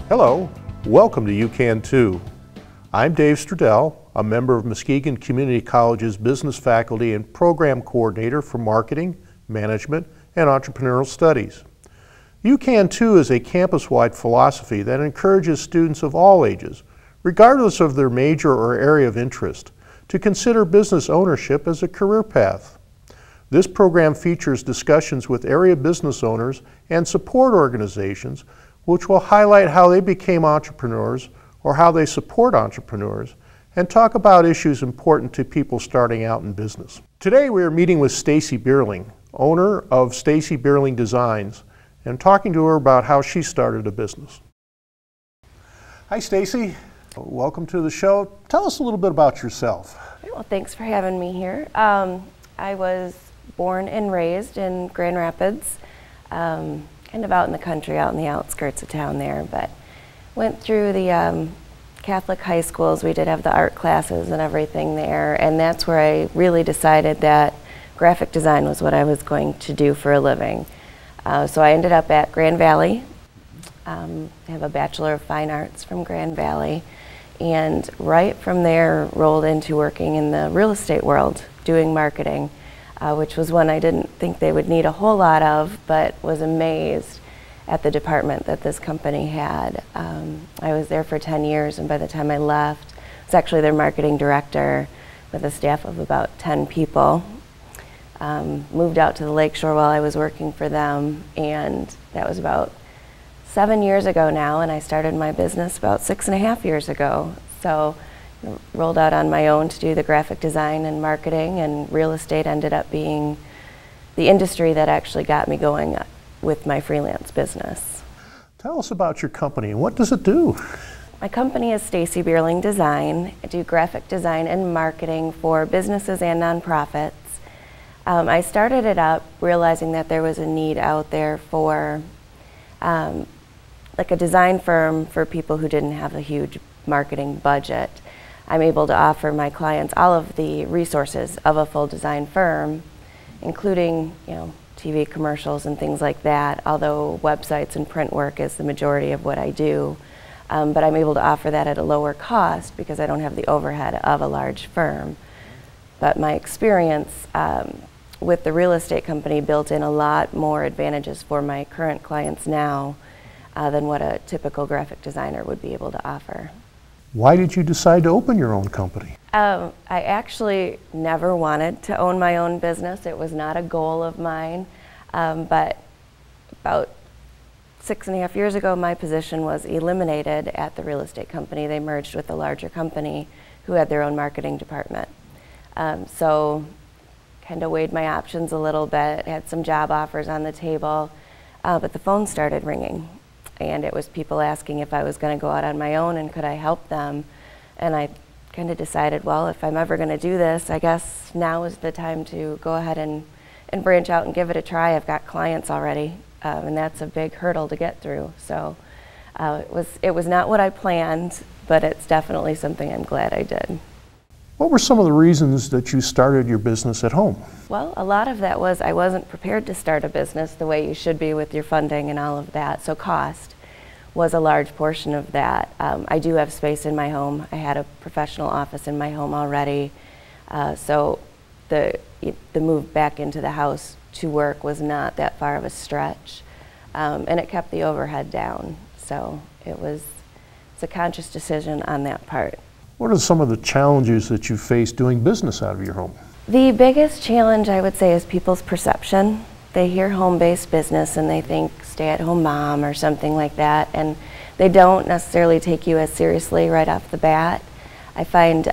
Hello, welcome to UCan2. I'm Dave Stradell, a member of Muskegon Community College's business faculty and program coordinator for marketing, management, and entrepreneurial studies. UCan2 is a campus-wide philosophy that encourages students of all ages, regardless of their major or area of interest, to consider business ownership as a career path. This program features discussions with area business owners and support organizations which will highlight how they became entrepreneurs or how they support entrepreneurs and talk about issues important to people starting out in business. Today we are meeting with Stacey Bierling, owner of Stacey Bierling Designs, and talking to her about how she started a business. Hi Stacey, welcome to the show. Tell us a little bit about yourself. Well, thanks for having me here. I was born and raised in Grand Rapids, kind of out in the country, out in the outskirts of town there, but went through the Catholic high schools. We did have the art classes and everything there, and that's where I really decided that graphic design was what I was going to do for a living. So I ended up at Grand Valley. I have a Bachelor of Fine Arts from Grand Valley, and right from there rolled into working in the real estate world, doing marketing, which was one I didn't think they would need a whole lot of, but was amazed at the department that this company had. I was there for 10 years, and by the time I left, I was actually their marketing director with a staff of about 10 people. Moved out to the lakeshore while I was working for them, and that was about 7 years ago now, and I started my business about 6.5 years ago. So rolled out on my own to do the graphic design and marketing, and real estate ended up being the industry that actually got me going with my freelance business. Tell us about your company and what does it do? My company is Stacey Bierling Design. I do graphic design and marketing for businesses and nonprofits. I started it up realizing that there was a need out there for like a design firm for people who didn't have a huge marketing budget. I'm able to offer my clients all of the resources of a full design firm, including, TV commercials and things like that, although websites and print work is the majority of what I do. But I'm able to offer that at a lower cost because I don't have the overhead of a large firm. But my experience with the real estate company built in a lot more advantages for my current clients now than what a typical graphic designer would be able to offer. Why did you decide to open your own company? I actually never wanted to own my own business. It was not a goal of mine, but about 6.5 years ago my position was eliminated at the real estate company. They merged with a larger company who had their own marketing department. So kind of weighed my options a little bit, had some job offers on the table, but the phone started ringing, and it was people asking if I was going to go out on my own and could I help them. And I kind of decided, well, if I'm ever going to do this, I guess now is the time to go ahead and branch out and give it a try. I've got clients already, and that's a big hurdle to get through. So it was not what I planned, but it's definitely something I'm glad I did. What were some of the reasons that you started your business at home? Well, a lot of that was I wasn't prepared to start a business the way you should be with your funding and all of that, so cost was a large portion of that. I do have space in my home. I had a professional office in my home already, so the move back into the house to work was not that far of a stretch, and it kept the overhead down, so it's a conscious decision on that part. What are some of the challenges that you face doing business out of your home? The biggest challenge, I would say, is people's perception. They hear home-based business and they think stay-at-home mom or something like that, and they don't necessarily take you as seriously right off the bat. I find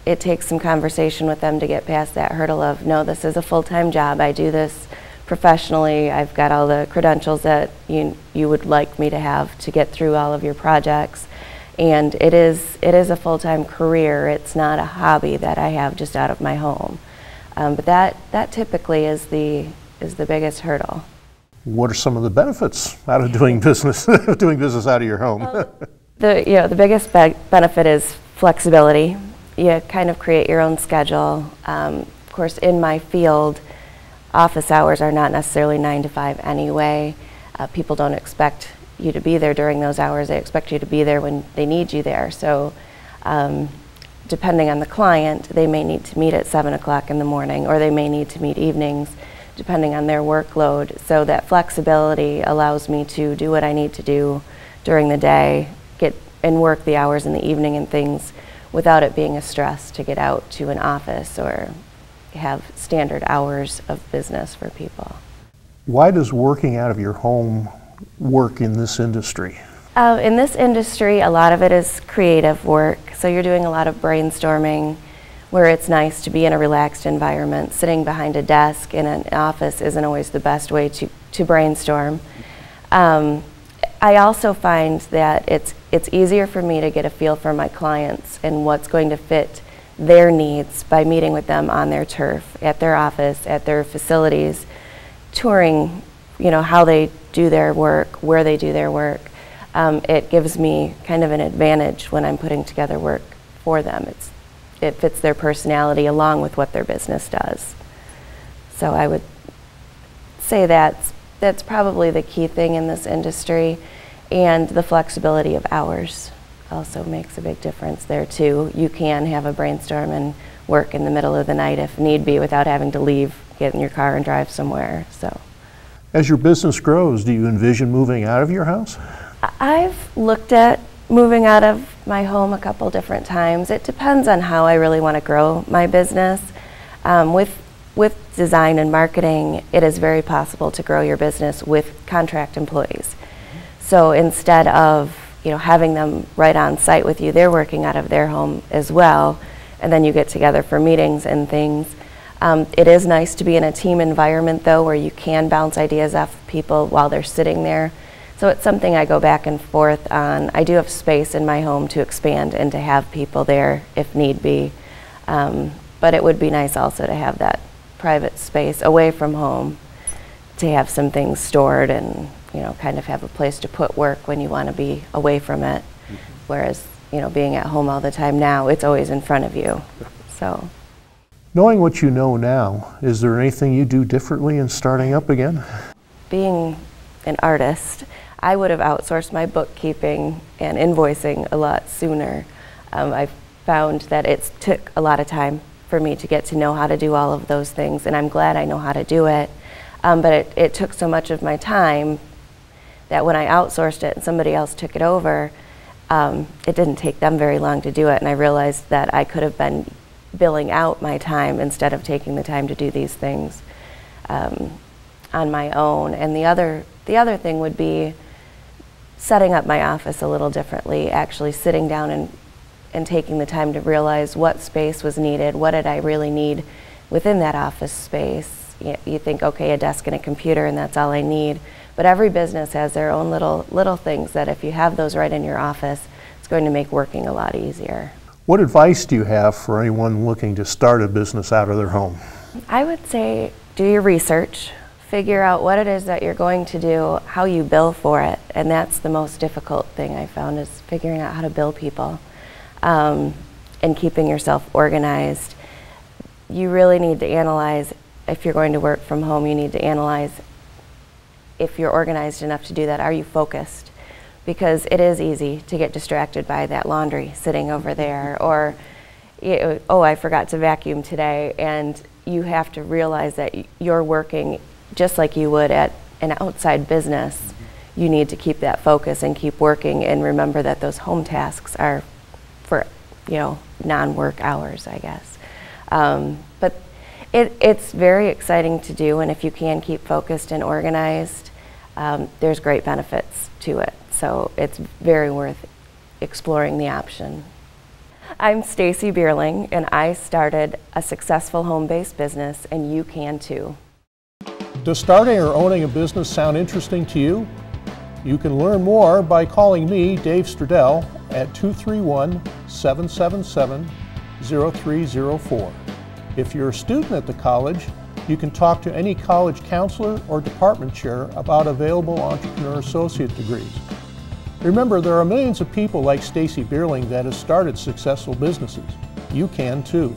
it takes some conversation with them to get past that hurdle of, no, this is a full-time job. I do this professionally. I've got all the credentials that you would like me to have to get through all of your projects. And it is a full-time career. It's not a hobby that I have just out of my home. But that typically is the biggest hurdle. What are some of the benefits out of doing business out of your home? The biggest benefit is flexibility. You kind of create your own schedule. Of course, in my field, office hours are not necessarily 9 to 5 anyway. People don't expect you to be there during those hours. They expect you to be there when they need you there. So depending on the client, they may need to meet at 7 o'clock in the morning, or they may need to meet evenings, depending on their workload. So that flexibility allows me to do what I need to do during the day, get and work the hours in the evening and things without it being a stress to get out to an office or have standard hours of business for people. Why does working out of your home work in this industry? In this industry, a lot of it is creative work. So you're doing a lot of brainstorming, where it's nice to be in a relaxed environment. Sitting behind a desk in an office isn't always the best way to brainstorm. I also find that it's easier for me to get a feel for my clients and what's going to fit their needs by meeting with them on their turf, at their office, at their facilities, touring, how they do their work, where they do their work. It gives me kind of an advantage when I'm putting together work for them. It fits their personality along with what their business does. So I would say that's probably the key thing in this industry, and the flexibility of hours also makes a big difference there too. You can have a brainstorm and work in the middle of the night if need be without having to leave, get in your car and drive somewhere. So, as your business grows, do you envision moving out of your house? I've looked at moving out of my home a couple different times. It depends on how I really want to grow my business. With design and marketing, it is very possible to grow your business with contract employees. So instead of having them right on site with you, they're working out of their home as well, and then you get together for meetings and things. It is nice to be in a team environment though, where you can bounce ideas off people while they're sitting there. So it's something I go back and forth on. I do have space in my home to expand and to have people there if need be. But it would be nice also to have that private space away from home, to have some things stored and kind of have a place to put work when you want to be away from it. Whereas being at home all the time now, it's always in front of you. So, knowing what you know now, is there anything you do differently in starting up again? Being an artist, I would have outsourced my bookkeeping and invoicing a lot sooner. I found that it took a lot of time for me to get to know how to do all of those things, and I'm glad I know how to do it. But it took so much of my time that when I outsourced it and somebody else took it over, it didn't take them very long to do it, and I realized that I could have been billing out my time instead of taking the time to do these things on my own. And the other thing would be setting up my office a little differently, actually sitting down and taking the time to realize what space was needed, what did I really need within that office space. You think, okay, a desk and a computer and that's all I need, but every business has their own little things that if you have those right in your office, it's going to make working a lot easier. What advice do you have for anyone looking to start a business out of their home? I would say do your research. Figure out what it is that you're going to do, how you bill for it, and that's the most difficult thing I found, is figuring out how to bill people and keeping yourself organized. You really need to analyze, if you're going to work from home, you need to analyze if you're organized enough to do that. Are you focused? Because it is easy to get distracted by that laundry sitting over there, or oh, I forgot to vacuum today, and you have to realize that you're working just like you would at an outside business. You need to keep that focus and keep working, and remember that those home tasks are for non-work hours, I guess. But it's very exciting to do, and if you can keep focused and organized, there's great benefits to it. So it's very worth exploring the option. I'm Stacey Bierling, and I started a successful home-based business, and you can too. Does starting or owning a business sound interesting to you? You can learn more by calling me, Dave Stradell, at 231-777-0304. If you're a student at the college, you can talk to any college counselor or department chair about available entrepreneur associate degrees. Remember, there are millions of people like Stacey Bierling that have started successful businesses. You can too.